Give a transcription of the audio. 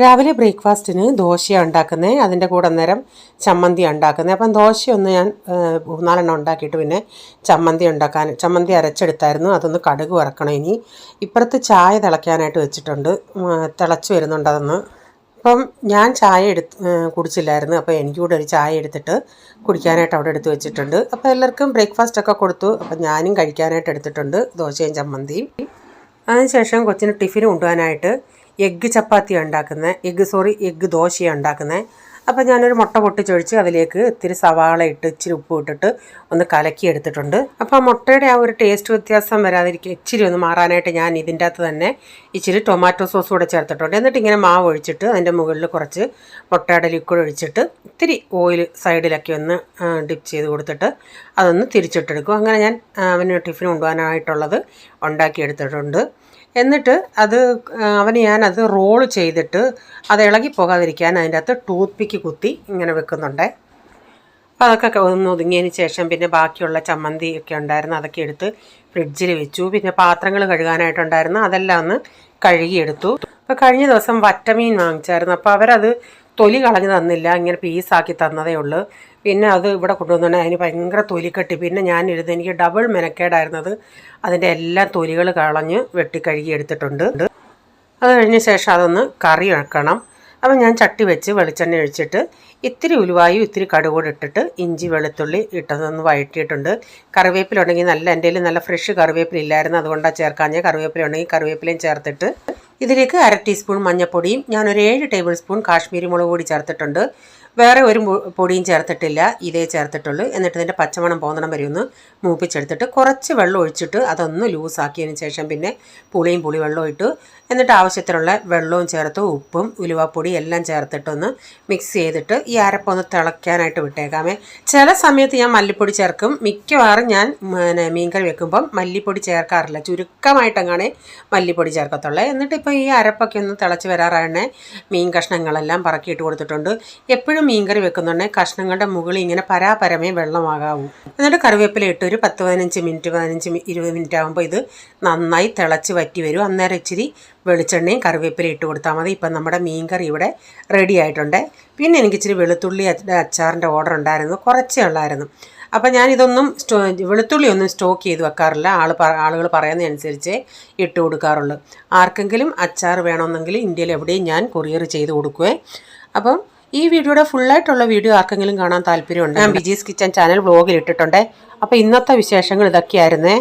രാവിലെ ബ്രേക്ക്ഫാസ്റ്റിന് ദോശയാണ് ഉണ്ടാക്കുന്നത്. അതിൻ്റെ കൂടെ അന്നേരം ചമ്മന്തി ഉണ്ടാക്കുന്നത്. അപ്പം ദോശയൊന്ന് ഞാൻ 4 ഉണ്ടാക്കിയിട്ട് പിന്നെ ചമ്മന്തി അരച്ചെടുത്തായിരുന്നു. അതൊന്ന് കടുക് വറക്കണം. ഇനി ഇപ്പുറത്ത് ചായ തിളയ്ക്കാനായിട്ട് വെച്ചിട്ടുണ്ട്. തിളച്ച് വരുന്നുണ്ട് അതൊന്ന്. അപ്പം ഞാൻ ചായ കുടിച്ചില്ലായിരുന്നു. അപ്പോൾ എനിക്കൂടെ ഒരു ചായ എടുത്തിട്ട് കുടിക്കാനായിട്ട് അവിടെ എടുത്ത് വെച്ചിട്ടുണ്ട്. അപ്പോൾ എല്ലാവർക്കും ബ്രേക്ക്ഫാസ്റ്റൊക്കെ കൊടുത്തു. അപ്പം ഞാനും കഴിക്കാനായിട്ട് എടുത്തിട്ടുണ്ട് ദോശയും ചമ്മന്തിയും. അതിനുശേഷം കൊച്ചിന് ടിഫിന് കൊണ്ടുപോകാനായിട്ട് എഗ്ഗ് ചപ്പാത്തിയാണ് ഉണ്ടാക്കുന്നത്. എഗ്ഗ് ദോശയാണ് ഉണ്ടാക്കുന്നത്. അപ്പോൾ ഞാനൊരു മുട്ട പൊട്ടിച്ചൊഴിച്ച് അതിലേക്ക് ഇത്തിരി സവാള ഇട്ട് ഇച്ചിരി ഉപ്പ് ഇട്ടിട്ട് ഒന്ന് കലക്കി എടുത്തിട്ടുണ്ട്. അപ്പോൾ ആ മുട്ടയുടെ ആ ഒരു ടേസ്റ്റ് വ്യത്യാസം വരാതിരിക്കും ഇച്ചിരി ഒന്ന് മാറാനായിട്ട് ഞാൻ ഇതിൻ്റെ അകത്ത് തന്നെ ഇച്ചിരി ടൊമാറ്റോ സോസ് കൂടെ ചേർത്തിട്ടുണ്ട്. എന്നിട്ട് ഇങ്ങനെ മാവ് ഒഴിച്ചിട്ട് അതിൻ്റെ മുകളിൽ കുറച്ച് മുട്ടയുടെ ലിക്വിഡ് ഒഴിച്ചിട്ട് ഇത്തിരി ഓയിൽ സൈഡിലൊക്കെ ഒന്ന് ഡിപ്പ് ചെയ്ത് കൊടുത്തിട്ട് അതൊന്ന് തിരിച്ചിട്ടെടുക്കും. അങ്ങനെ ഞാൻ അവന് ടിഫിൻ കൊണ്ടുപോകാനായിട്ടുള്ളത് ഉണ്ടാക്കിയെടുത്തിട്ടുണ്ട്. എന്നിട്ട് ഞാനത് റോൾ ചെയ്തിട്ട് അത് ഇളകി പോകാതിരിക്കാൻ അതിൻ്റെ അകത്ത് ടൂത്ത് പിക്ക് കുത്തി ഇങ്ങനെ വെക്കുന്നുണ്ട്. അപ്പോൾ അതൊക്കെ ഒന്ന് ഒതുങ്ങിയതിന് ശേഷം പിന്നെ ബാക്കിയുള്ള ചമ്മന്തി ഒക്കെ ഉണ്ടായിരുന്നു, അതൊക്കെ എടുത്ത് ഫ്രിഡ്ജിൽ വെച്ചു. പിന്നെ പാത്രങ്ങൾ കഴുകാനായിട്ടുണ്ടായിരുന്നു, അതെല്ലാം ഒന്ന് കഴുകിയെടുത്തു. അപ്പോൾ കഴിഞ്ഞ ദിവസം വറ്റമീൻ വാങ്ങിച്ചായിരുന്നു. അപ്പോൾ അവരത് തൊലി കളഞ്ഞ് തന്നില്ല, ഇങ്ങനെ പീസാക്കി തന്നതേ ഉള്ളൂ. പിന്നെ അത് ഇവിടെ കൊണ്ടുവന്നുകൊണ്ട് അതിന് ഭയങ്കര തൊലിക്കട്ടി. പിന്നെ എനിക്ക് ഡബിൾ മെനക്കേടായിരുന്നത്. അതിൻ്റെ എല്ലാ തൊലികൾ കളഞ്ഞ് വെട്ടി കഴുകി എടുത്തിട്ടുണ്ട്. അത് കഴിഞ്ഞ ശേഷം അതൊന്ന് കറി വെക്കണം. അപ്പം ഞാൻ ചട്ടി വെച്ച് വെളിച്ചെണ്ണ ഒഴിച്ചിട്ട് ഇത്തിരി ഉലുവായും ഇത്തിരി കടുകൂടെ ഇട്ടിട്ട് ഇഞ്ചി വെളുത്തുള്ളി ഇട്ടതൊന്ന് വഴറ്റിയിട്ടുണ്ട്. കറിവേപ്പില ഉണ്ടെങ്കിൽ എൻ്റെ കയ്യിൽ നല്ല ഫ്രഷ് കറിവേപ്പില ഇല്ലായിരുന്നു, അതുകൊണ്ടാണ് ചേർക്കാഞ്ഞ. കറിവേപ്പില ഉണ്ടെങ്കിൽ കറിവേപ്പിലയും ചേർത്തിട്ട് ഇതിലേക്ക് 1/2 ടീസ്പൂൺ മഞ്ഞൾപ്പൊടിയും ഞാനൊരു 7 ടേബിൾ സ്പൂൺ കാശ്മീരി മുളക് പൊടി ചേർത്തിട്ടുണ്ട്. വേറെ ഒരു പൊടിയും ചേർത്തിട്ടില്ല, ഇതേ ചേർത്തിട്ടുള്ളൂ. എന്നിട്ട് ഇതിൻ്റെ പച്ചമണം പോകുന്നിടം വരെ ഒന്ന് മൂപ്പിച്ചെടുത്തിട്ട് കുറച്ച് വെള്ളം ഒഴിച്ചിട്ട് അതൊന്ന് ലൂസാക്കിയതിന് ശേഷം പിന്നെ പുളിവെള്ളം ഇട്ടു. എന്നിട്ട് ആവശ്യത്തിനുള്ള വെള്ളവും ചേർത്ത് ഉപ്പും ഉലുവാപ്പൊടി എല്ലാം ചേർത്തിട്ടൊന്ന് മിക്സ് ചെയ്തിട്ട് ഈ അരപ്പൊന്ന് തിളയ്ക്കാനായിട്ട് വിട്ടേക്കാമേ. ചില സമയത്ത് ഞാൻ മല്ലിപ്പൊടി ചേർക്കും. മിക്കവാറും ഞാൻ മീൻകറി വെക്കുമ്പം മല്ലിപ്പൊടി ചേർക്കാറില്ല, ചുരുക്കമായിട്ടങ്ങനെ മല്ലിപ്പൊടി ചേർക്കത്തുള്ളൂ. എന്നിട്ട് ഇപ്പോൾ ഈ അരപ്പൊക്കെ ഒന്ന് തിളച്ച് വരാറാണ് മീൻ കഷ്ണങ്ങളെല്ലാം പറക്കിയിട്ട് കൊടുത്തിട്ടുണ്ട്. എപ്പോഴും മീൻകറി വെക്കുന്നുണ്ടെങ്കിൽ കഷ്ണങ്ങളുടെ മുകളിൽ ഇങ്ങനെ പരാപരമേ വെള്ളമാകാവൂ. എന്നിട്ട് കറിവേപ്പില ഇട്ട് ഒരു 10-15 മിനിറ്റ് 15-20 മിനിറ്റ് ആകുമ്പോൾ ഇത് നന്നായി തിളച്ച് വറ്റി വരും. അന്നേരം ഇച്ചിരി വെളിച്ചെണ്ണയും കറിവേപ്പില ഇട്ട് കൊടുത്താൽ മതി. ഇപ്പം നമ്മുടെ മീൻകറി ഇവിടെ റെഡി ആയിട്ടുണ്ട്. പിന്നെ എനിക്ക് ഇച്ചിരി വെളുത്തുള്ളി അച്ചാറിൻ്റെ ഓർഡർ ഉണ്ടായിരുന്നു, കുറച്ചേ ഉള്ളായിരുന്നു. അപ്പം ഞാനിതൊന്നും വെളുത്തുള്ളി ഒന്നും സ്റ്റോക്ക് ചെയ്ത് വെക്കാറില്ല. ആളുകൾ പറയുന്നതനുസരിച്ച് ഇട്ട് കൊടുക്കാറുള്ളൂ. ആർക്കെങ്കിലും അച്ചാർ വേണമെന്നെങ്കിൽ ഇന്ത്യയിൽ എവിടെയും ഞാൻ കൊറിയർ ചെയ്ത് കൊടുക്കുവേ. അപ്പം ഈ വീഡിയോയുടെ ഫുള്ളായിട്ടുള്ള വീഡിയോ ആർക്കെങ്കിലും കാണാൻ താല്പര്യമുണ്ട്, ഞാൻ ബിജീസ് കിച്ചൻ ചാനൽ വ്ലോഗിൽ ഇട്ടിട്ടുണ്ട്. അപ്പോൾ ഇന്നത്തെ വിശേഷങ്ങൾ ഇതൊക്കെയായിരുന്നേ.